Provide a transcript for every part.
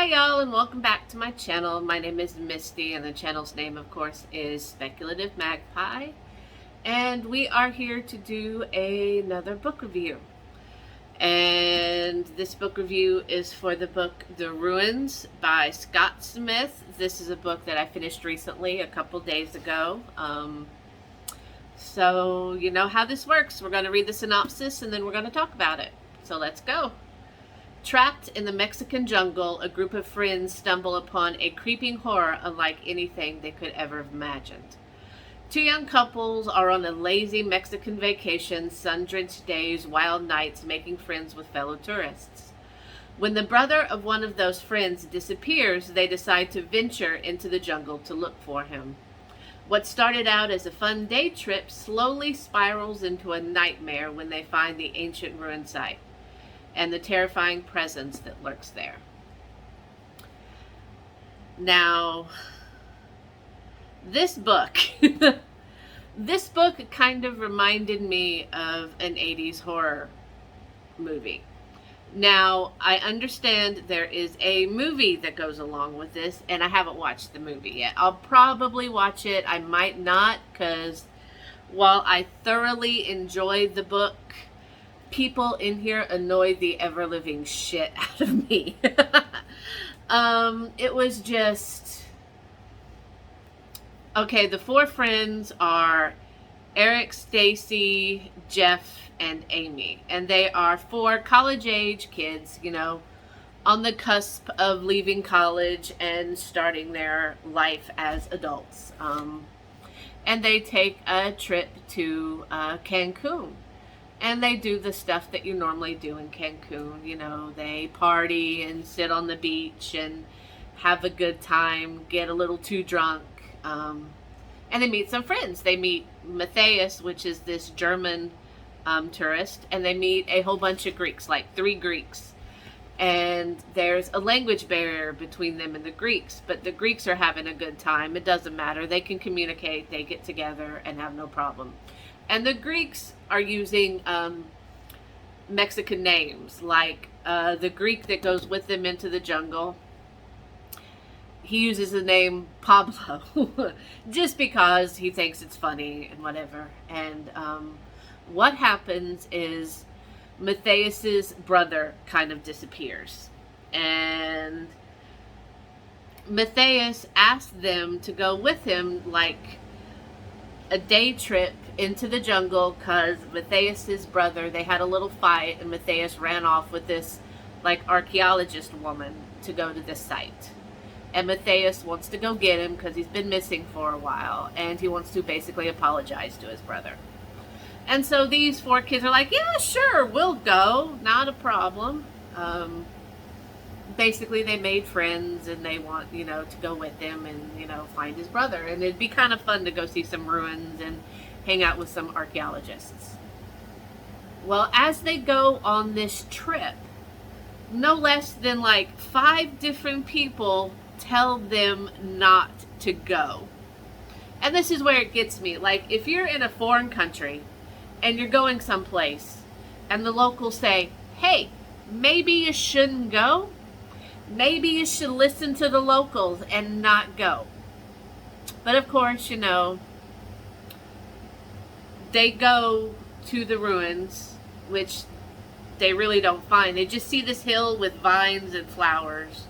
Hi y'all, and welcome back to my channel. My name is Misty and the channel's name of course is Speculative Magpie, and we are here to do another book review. And this book review is for the book The Ruins by Scott Smith. This is a book that I finished recently, a couple days ago. So you know how this works. We're going to read the synopsis and then we're going to talk about it. So let's go. Trapped in the Mexican jungle, a group of friends stumble upon a creeping horror unlike anything they could ever have imagined. Two young couples are on a lazy Mexican vacation, sun-drenched days, wild nights, making friends with fellow tourists. When the brother of one of those friends disappears, they decide to venture into the jungle to look for him. What started out as a fun day trip slowly spirals into a nightmare when they find the ancient ruin site and the terrifying presence that lurks there. Now, this book, this book kind of reminded me of an 80s horror movie. Now, I understand there is a movie that goes along with this, and I haven't watched the movie yet. I'll probably watch it. I might not, because while I thoroughly enjoyed the book, people in here annoyed the ever-living shit out of me. It was just... Okay, the four friends are Eric, Stacy, Jeff, and Amy. And they are four college-age kids, you know, on the cusp of leaving college and starting their life as adults. And they take a trip to Cancun. And they do the stuff that you normally do in Cancun. You know, they party and sit on the beach and have a good time, get a little too drunk. And they meet some friends. They meet Matthias, which is this German tourist. And they meet a whole bunch of Greeks, like 3 Greeks. And there's a language barrier between them and the Greeks. But the Greeks are having a good time. It doesn't matter. They can communicate. They get together and have no problem. And the Greeks are using Mexican names, like the Greek that goes with them into the jungle. He uses the name Pablo just because he thinks it's funny and whatever. And what happens is Matthias's brother kind of disappears. And Matthias asked them to go with him, like a day trip into the jungle, because Matthias's brother, they had a little fight and Matthias ran off with this like archaeologist woman to go to this site. And Matthias wants to go get him because he's been missing for a while, and he wants to basically apologize to his brother. And so these 4 kids are like, yeah, sure, we'll go, not a problem. Basically they made friends and they want, you know, to go with him and, you know, find his brother. And it'd be kind of fun to go see some ruins and hang out with some archaeologists. Well, as they go on this trip, no less than like 5 different people tell them not to go. And this is where it gets me. Like, if you're in a foreign country and you're going someplace and the locals say, hey, maybe you shouldn't go. Maybe you should listen to the locals and not go. But of course, you know, they go to the ruins, which they really don't find. They just see this hill with vines and flowers.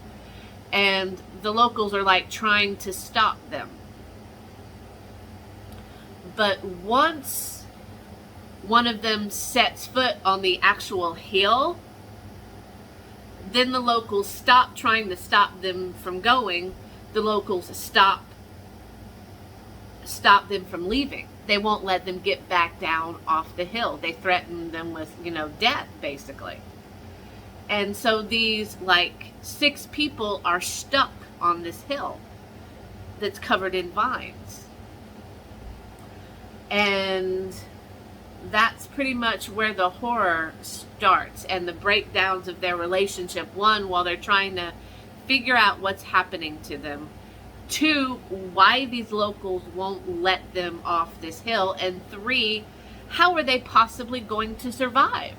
And the locals are like trying to stop them. But once one of them sets foot on the actual hill, then the locals stop trying to stop them from going. The locals stop them from leaving. They won't let them get back down off the hill. They threaten them with, you know, death, basically. And so these, like, 6 people are stuck on this hill that's covered in vines. And that's pretty much where the horror starts, and the breakdowns of their relationship. 1, while they're trying to figure out what's happening to them. 2, why these locals won't let them off this hill. And 3, how are they possibly going to survive?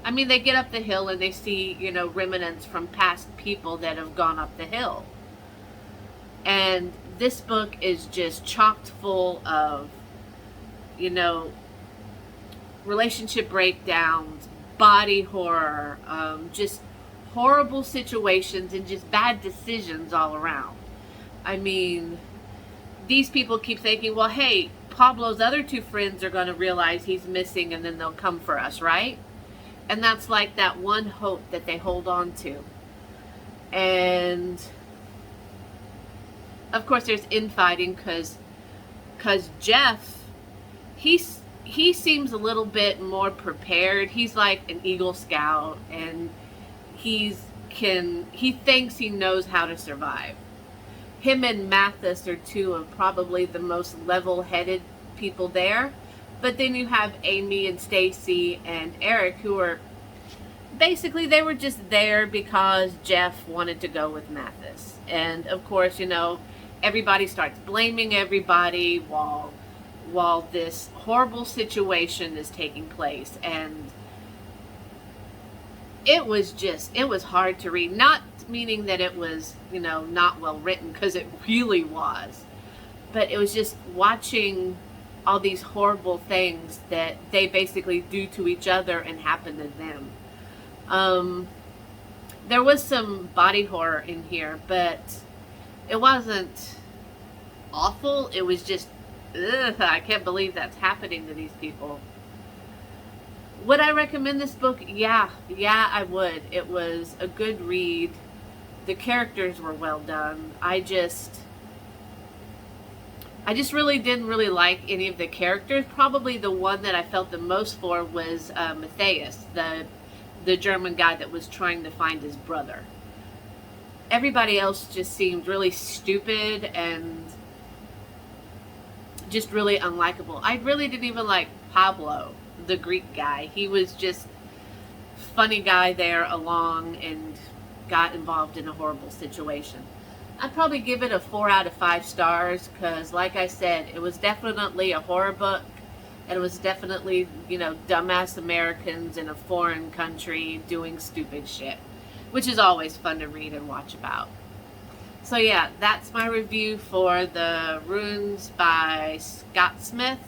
I mean, they get up the hill and they see, you know, remnants from past people that have gone up the hill. And this book is just chocked full of, you know, relationship breakdowns, body horror, just horrible situations and just bad decisions all around. I mean, these people keep thinking, well, hey, Pablo's other two friends are going to realize he's missing and then they'll come for us, right? And that's like that one hope that they hold on to. And of course there's infighting because Jeff, he seems a little bit more prepared. He's like an Eagle Scout, and he thinks he knows how to survive. Him and Mathis are two of probably the most level-headed people there. But then you have Amy and Stacy and Eric, who are basically, they were just there because Jeff wanted to go with Mathis. And of course, you know, everybody starts blaming everybody while this horrible situation is taking place. And it was hard to read. Not meaning that it was, you know, not well written, because it really was. But it was just watching all these horrible things that they basically do to each other and happen to them. There was some body horror in here, but it wasn't awful. It was just, ugh, I can't believe that's happening to these people. Would I recommend this book? Yeah, I would. It was a good read. The characters were well done. I just really didn't really like any of the characters. Probably the one that I felt the most for was Matthias, the German guy that was trying to find his brother. Everybody else just seemed really stupid and just really unlikable. I really didn't even like Pablo, the Greek guy. He was just funny guy there along and got involved in a horrible situation. I'd probably give it a 4 out of 5 stars because, like I said, it was definitely a horror book, and it was definitely, you know, dumbass Americans in a foreign country doing stupid shit, which is always fun to read and watch about. So yeah, that's my review for The Runes by Scott Smith.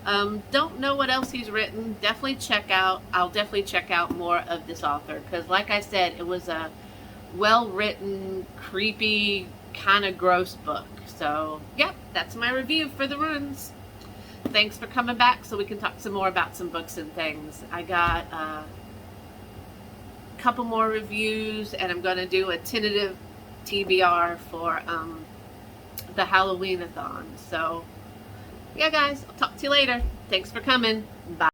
Don't know what else he's written. I'll definitely check out more of this author because, like I said, it was a well-written, creepy, kind of gross book. So, yep, that's my review for The Runes. Thanks for coming back so we can talk some more about some books and things. I got a couple more reviews, and I'm going to do a tentative TBR for the Halloween-a-thon. So, yeah, guys, I'll talk to you later. Thanks for coming. Bye.